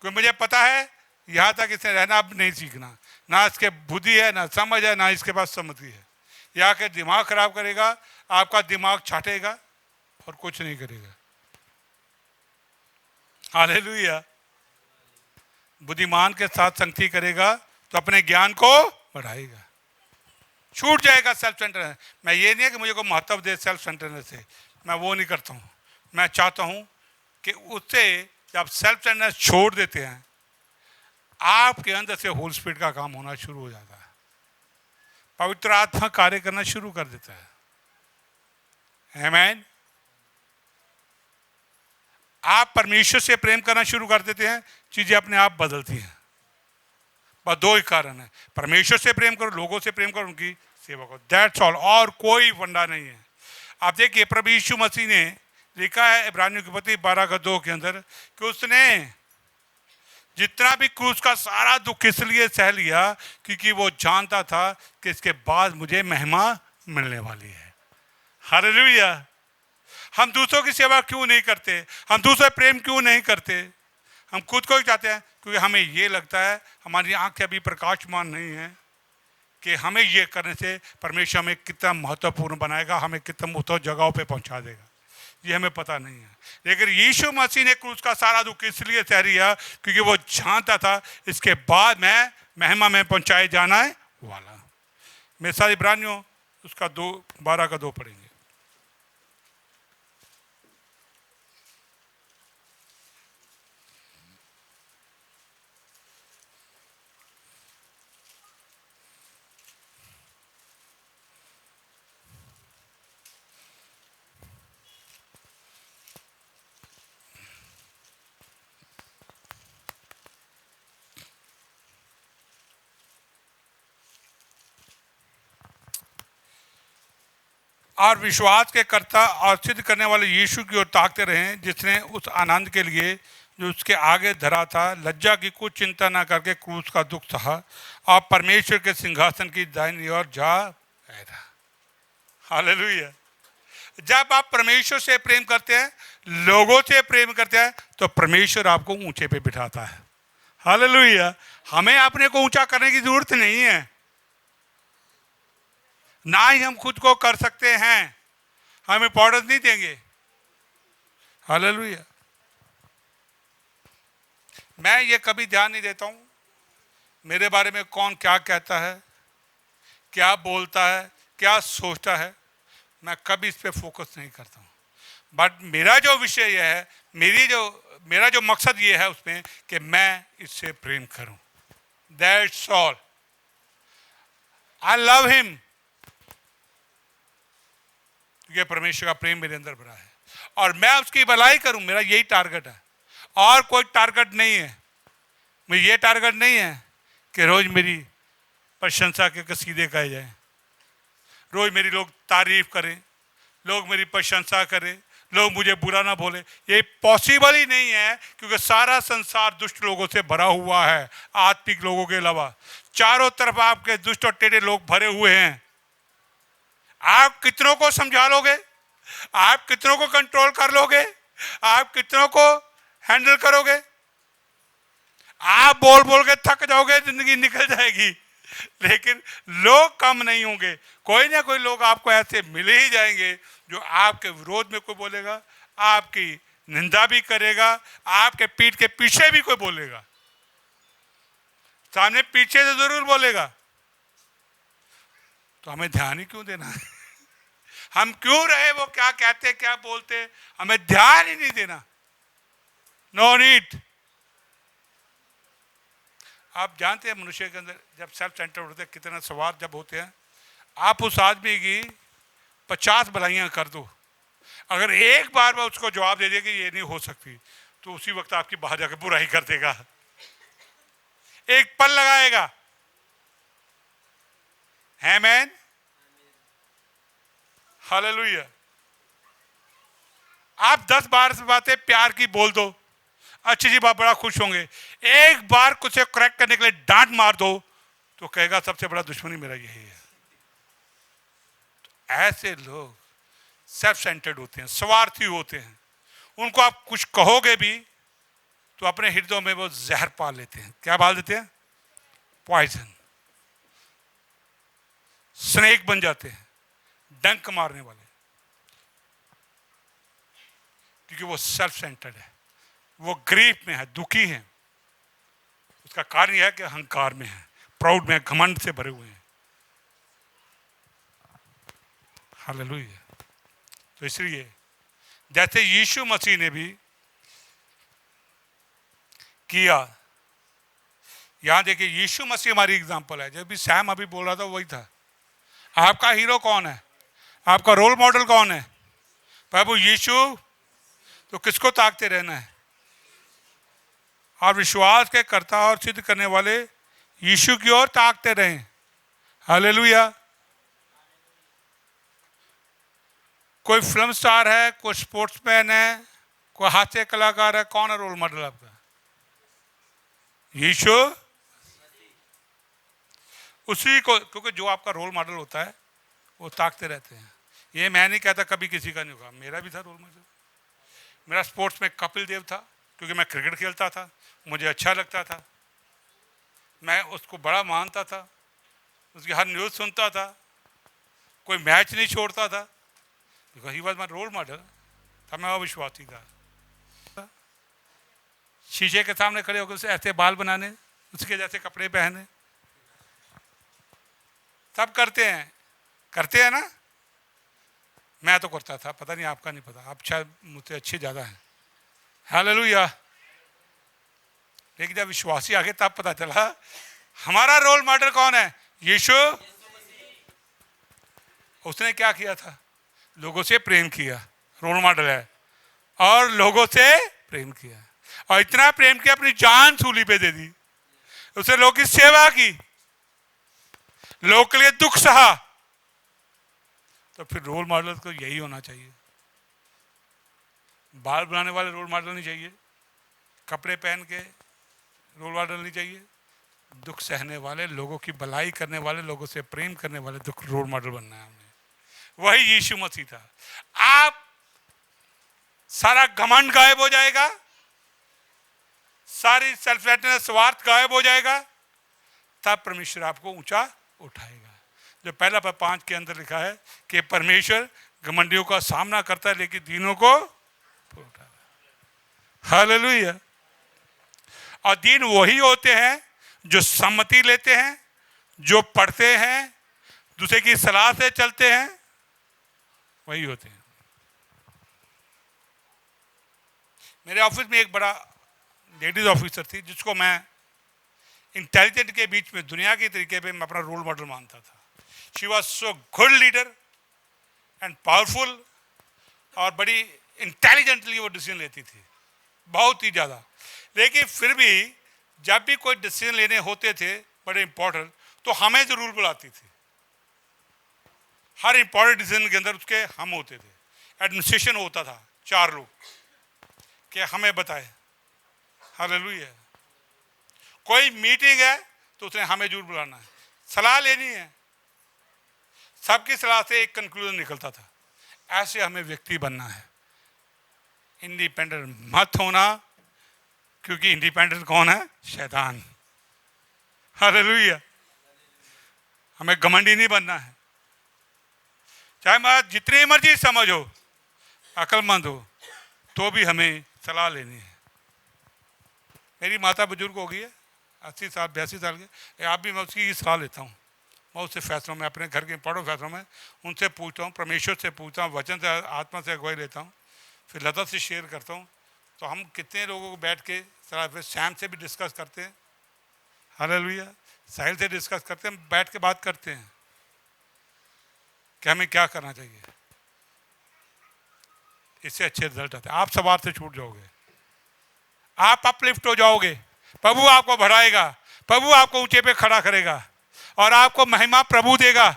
क्योंकि मुझे पता है यहाँ तक इसे रहना अब नहीं सीखना, ना इसके बुद्धि है, ना समझ है, ना इसके पास समझी है। यह के दिमाग खराब करेगा, आपका दिमाग छाटेगा और कुछ नहीं करेगा। हालेलुया। बुद्धिमान के साथ संगति करेगा तो अपने ज्ञान को बढ़ाएगा, छूट जाएगा सेल्फ सेंटरनेस। मैं ये नहीं है कि मुझे को महत्व दे सेल्फ सेंटरनेस से, मैं वो नहीं करता हूँ। मैं चाहता हूँ कि उससे जब सेल्फ सेंटरनेस छोड़ देते हैं, आपके अंदर से होल स्पिरिट का काम होना शुरू हो जाता है, पवित्र आत्मा कार्य करना शुरू कर देता है। आमीन। आप परमेश्वर से प्रेम करना शुरू कर देते हैं, चीजें अपने आप बदलती हैं। बस 2 ही कारण है, परमेश्वर से प्रेम करो, लोगों से प्रेम करो, उनकी सेवा करो, दैट्स ऑल, और कोई फंडा नहीं है। आप देखिए प्रभु यीशु मसीह ने लिखा है इब्रानियों के पत्री 12:2 के अंदर कि उसने जितना भी क्रूस का सारा दुख इसलिए सह लिया क्योंकि वो जानता था कि इसके बाद मुझे महिमा मिलने वाली है। हालेलुया। हम दूसरों की सेवा क्यों नहीं करते? हम दूसरे प्रेम क्यों नहीं करते? हम खुद को ही चाहते हैं, क्योंकि हमें ये लगता है, हमारी आंखें अभी प्रकाशमान नहीं है कि हमें ये करने से परमेश्वर हमें कितना महत्वपूर्ण बनाएगा, हमें कितना महत्व जगहों पे पहुंचा देगा, ये हमें पता नहीं है। लेकिन यीशु मसीह ने क्रूस का सारा दुख इसलिए सह लिया क्योंकि वो जानता था इसके बाद मैं महिमा में पहुंचाए जाना है वाला। मेरे साथ इब्रानियों उसका 12:2 पढ़ेंगे। और विश्वास के कर्ता और सिद्ध करने वाले यीशु की ओर ताकते रहें, जिसने उस आनंद के लिए जो उसके आगे धरा था लज्जा की कुछ चिंता ना करके क्रूस का दुख सहा और परमेश्वर के सिंहासन की दाहिनी ओर जा बैठा। हालेलुया। जब आप परमेश्वर से प्रेम करते हैं, लोगों से प्रेम करते हैं, तो परमेश्वर आपको ऊंचे पे बिठाता है। हालेलुया। हमें अपने को ऊंचा करने की जरूरत नहीं है, ना ही हम खुद को कर सकते हैं, हम इंपॉर्टेंस नहीं देंगे। हालेलुया। मैं ये कभी ध्यान नहीं देता हूं मेरे बारे में कौन क्या कहता है, क्या बोलता है, क्या सोचता है, मैं कभी इस पे फोकस नहीं करता हूं। बट मेरा जो विषय यह है, मेरा जो मकसद ये है उसमें कि मैं इससे प्रेम करूं। That's all. I love him, क्योंकि परमेश्वर का प्रेम मेरे अंदर भरा है और मैं उसकी भलाई करूं। मेरा यही टारगेट है, और कोई टारगेट नहीं है। मेरा ये टारगेट नहीं है कि रोज मेरी प्रशंसा के कसीदे गाए जाएं, रोज मेरी लोग तारीफ करें, लोग मेरी प्रशंसा करें, लोग मुझे बुरा ना बोले। ये पॉसिबल ही नहीं है, क्योंकि सारा संसार दुष्ट लोगों से भरा हुआ है, आत्मिक लोगों के अलावा। चारों तरफ आपके दुष्ट और टेढ़े लोग भरे हुए हैं। आप कितनों को समझा लोगे? आप कितनों को कंट्रोल कर लोगे? आप कितनों को हैंडल करोगे? आप बोल बोल के थक जाओगे, जिंदगी निकल जाएगी, लेकिन लोग कम नहीं होंगे। कोई ना कोई लोग आपको ऐसे मिले ही जाएंगे जो आपके विरोध में कोई बोलेगा, आपकी निंदा भी करेगा, आपके पीठ के पीछे भी कोई बोलेगा, सामने पीछे से जरूर बोलेगा। तो हमें ध्यान ही क्यों देना है? हम क्यों रहे वो क्या कहते क्या बोलते, हमें ध्यान ही नहीं देना। No need. आप जानते हैं मनुष्य के अंदर जब सेल्फ सेंटर्ड होते हैं, कितना स्वार्थ जब होते हैं। आप उस आदमी की 50 भलाइयां कर दो, अगर एक बार वह उसको जवाब दे दे कि ये नहीं हो सकती, तो उसी वक्त आपकी बाहर जाकर बुराई कर देगा, एक पल लगाएगा। है मैन। हालेलुया। आप 10 बार से बातें प्यार की बोल दो, अच्छी जी बात, बड़ा खुश होंगे। एक बार कुछ करेक्ट करने के लिए डांट मार दो तो कहेगा सबसे बड़ा दुश्मनी मेरा यही है। तो ऐसे लोग सेल्फ सेंटर्ड होते हैं, स्वार्थी होते हैं। उनको आप कुछ कहोगे भी तो अपने हृदयों में वो जहर पाल लेते हैं। क्या पाल देते हैं? पॉइजन, स्नेक बन जाते हैं, डंक मारने वाले, क्योंकि वो सेल्फ सेंटर्ड है, वो ग्रीफ में है, दुखी है। उसका कारण यह है कि अहंकार में है, प्राउड में, घमंड से भरे हुए हैं। हालेलुया। तो इसलिए जैसे यीशु मसीह ने भी किया, यहां देखिए यीशु मसीह हमारी एग्जांपल है। जब भी सैम अभी बोल रहा था वही था। आपका हीरो कौन है? आपका रोल मॉडल कौन है? प्रभु यीशु। तो किसको ताकते रहना है? और विश्वास के कर्ता और सिद्ध करने वाले यीशु की ओर ताकते रहें। हालेलुया। कोई फिल्म स्टार है, कोई स्पोर्ट्समैन है, कोई हास्य कलाकार है, कौन है रोल मॉडल आपका? यीशु। उसी को, क्योंकि जो आपका रोल मॉडल होता है वो ताकते रहते हैं। ये मैं नहीं कहता, कभी किसी का नहीं होगा, मेरा भी था रोल मॉडल। मेरा स्पोर्ट्स में कपिल देव था, क्योंकि मैं क्रिकेट खेलता था, मुझे अच्छा लगता था, मैं उसको बड़ा मानता था, उसकी हर न्यूज़ सुनता था, कोई मैच नहीं छोड़ता था, because he was my role model. तब मैं अविश्वासी था। शीशे के सामने खड़े होकर उसे ऐसे बाल बनाने, उसके जैसे कपड़े पहने, सब करते हैं ना। मैं तो करता था, पता नहीं आपका नहीं पता, आप शायद मुझसे अच्छे ज़्यादा हैं। हालेलुया। लेकिन जब विश्वासी आगे तब पता चला हमारा रोल मॉडल कौन है? यीशु। उसने क्या किया था? लोगों से प्रेम किया, रोल मॉडल है, और लोगों से प्रेम किया, और इतना प्रेम किया अपनी जान सूली पे दे दी। उसने लोगों की सेवा की, लोगों के लिए दुख सहा। तो फिर रोल मॉडल को यही होना चाहिए। बाल बनाने वाले रोल मॉडल नहीं चाहिए, कपड़े पहन के रोल मॉडल नहीं चाहिए, दुख सहने वाले, लोगों की भलाई करने वाले, लोगों से प्रेम करने वाले दुख रोल मॉडल बनना है हमें। वही यीशु मसीह था। आप सारा घमंड गायब हो जाएगा, सारी सेल्फलेसनेस, स्वार्थ गायब हो जाएगा, तब परमेश्वर आपको ऊंचा उठाएगा। जो पहला पद 5 के अंदर लिखा है कि परमेश्वर घमंडियों का सामना करता है लेकिन दीनों को उठाता है। हालेलुया। और दीन वही होते हैं जो सम्मति लेते हैं, जो पढ़ते हैं, दूसरे की सलाह से चलते हैं, वही होते हैं। मेरे ऑफिस में एक बड़ा लेडीज ऑफिसर थी जिसको मैं इंटेलिजेंट के बीच में दुनिया के तरीके पे मैं अपना रोल मॉडल मानता था। She was so good leader and powerful, और बड़ी इंटेलिजेंटली वो डिसीजन लेती थी, बहुत ही ज़्यादा। लेकिन फिर भी जब भी कोई डिसीजन लेने होते थे बड़े इंपॉर्टेंट, तो हमें ज़रूर बुलाती थी। हर इंपॉर्टेंट डिसीजन के अंदर उसके हम होते थे। एडमिनिस्ट्रेशन होता था 4 लोग कि हमें बताए। हालेलुया। कोई मीटिंग है तो उसने हमें जरूर बुलाना है, सलाह लेनी है, सबकी सलाह से एक कंक्लूजन निकलता था। ऐसे हमें व्यक्ति बनना है, इंडिपेंडेंट मत होना, क्योंकि इंडिपेंडेंट कौन है? शैतान। हालेलुया। हमें घमंडी नहीं बनना है, चाहे मैं जितनी मर्जी समझ हो, अक्लमंद हो, तो भी हमें सलाह लेनी है। मेरी माता बुजुर्ग हो गई है, 80 साल 82 साल के, आप भी मैं उसकी सलाह लेता हूँ। मैं उससे फैसलों में, अपने घर के इंपॉर्टेंट फैसलों में उनसे पूछता हूँ, परमेश्वर से पूछता हूँ, वचन से, आत्मा से अगुवाई लेता हूँ, फिर लता से शेयर करता हूँ। तो हम कितने लोगों को बैठ के सलाह, फिर सैम से भी डिस्कस करते हैं। हालेलुया। साहिल से डिस्कस करते हैं, बैठ के बात करते हैं कि हमें क्या करना चाहिए। इससे अच्छे रिजल्ट आते हैं। आप सवार से छूट जाओगे, आप अपलिफ्ट हो जाओगे, प्रभु आपको बढ़ाएगा, प्रभु आपको ऊंचे पे खड़ा करेगा, और आपको महिमा प्रभु देगा,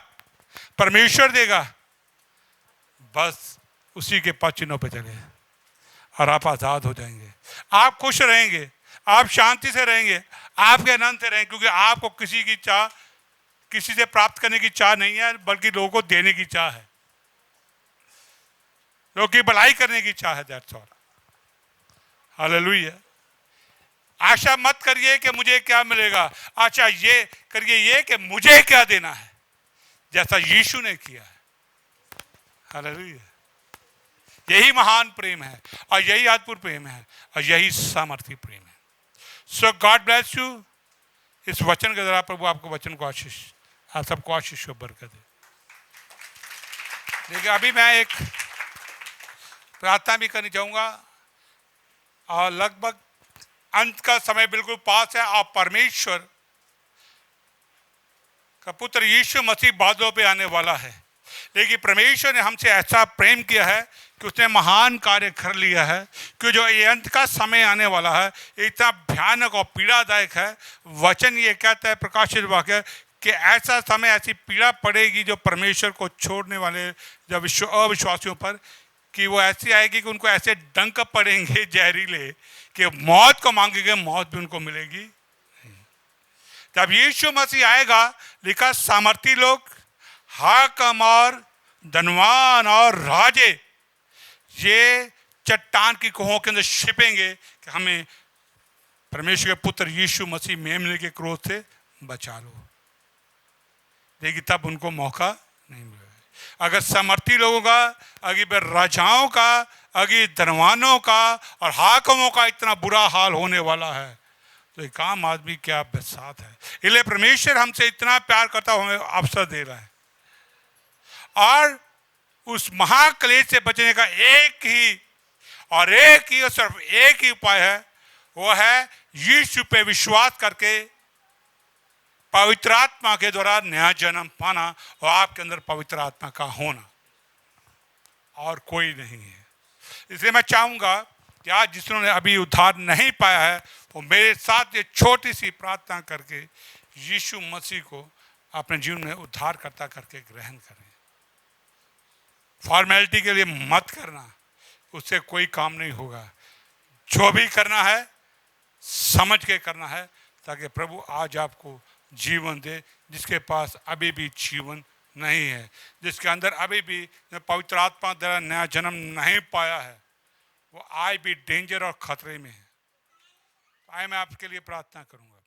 परमेश्वर देगा। बस उसी के पद चिन्हों पे चले और आप आजाद हो जाएंगे। आप खुश रहेंगे, आप शांति से रहेंगे, आपके आनंद से रहेंगे, क्योंकि आपको किसी की चाह, किसी से प्राप्त करने की चाह नहीं है, बल्कि लोगों को देने की चाह है, लोगों की भलाई करने की चाह है। That's all. हालेलुया। आशा मत करिए कि मुझे क्या मिलेगा, अच्छा ये करिए ये कि मुझे क्या देना है, जैसा यीशु ने किया है। हालेलुया। यही महान प्रेम है, और यही अद्भुत प्रेम है, और यही सामर्थ्य प्रेम है। सो गॉड ब्लेस यू। इस वचन के द्वारा प्रभु आपको वचन को आशीष, आप सबको आशीष और बरकत दे। देखिए अभी मैं एक प्रार्थना भी करनी चाहूंगा, और लगभग अंत का समय बिल्कुल पास है। आप परमेश्वर का पुत्र यीशु मसीह बादलों पे आने वाला है, लेकिन परमेश्वर ने हमसे ऐसा प्रेम किया है कि उसने महान कार्य कर लिया है कि जो ये अंत का समय आने वाला है इतना भयानक और पीड़ादायक है। वचन ये कहता है, प्रकाशित वाक्य, कि ऐसा समय, ऐसी पीड़ा पड़ेगी जो परमेश्वर को छोड़ने वाले जब अविश्वासियों पर, कि वो ऐसी आएगी कि उनको ऐसे डंक पड़ेंगे जहरीले कि मौत को मांगेंगे, मौत भी उनको मिलेगी। जब यीशु मसीह आएगा, लिखा सामर्थी लोग, हाकिम और धनवान और राजे ये चट्टान की कोहों के अंदर छिपेंगे कि हमें परमेश्वर के पुत्र यीशु मसीह मेमने के क्रोध से बचा लो। लेकिन तब उनको मौका नहीं मिलेगा। अगर सामर्थी लोगों का, अगर राजाओं का, अगर धनवानों का और हाकिमों का इतना बुरा हाल होने वाला है, तो एक आम आदमी क्या साथ है। इसलिए परमेश्वर हमसे इतना प्यार करता हुआ हमें अवसर दे रहा है, और उस महाक्लेश से बचने का एक ही और सिर्फ एक ही उपाय है, वो है यीशु पे विश्वास करके पवित्र आत्मा के द्वारा नया जन्म पाना, और आपके अंदर पवित्र आत्मा का होना, और कोई नहीं है। इसलिए मैं चाहूंगा कि आज जिन्होंने अभी उद्धार नहीं पाया है, वो मेरे साथ ये छोटी सी प्रार्थना करके यीशु मसीह को अपने जीवन में उद्धारकर्ता करके ग्रहण करें। फॉर्मेलिटी के लिए मत करना, उससे कोई काम नहीं होगा। जो भी करना है समझ के करना है, ताकि प्रभु आज आपको जीवन दे, जिसके पास अभी भी जीवन नहीं है, जिसके अंदर अभी भी पवित्र आत्मा द्वारा नया जन्म नहीं पाया है, वो आज भी डेंजर और खतरे में है। आए मैं आपके लिए प्रार्थना करूंगा।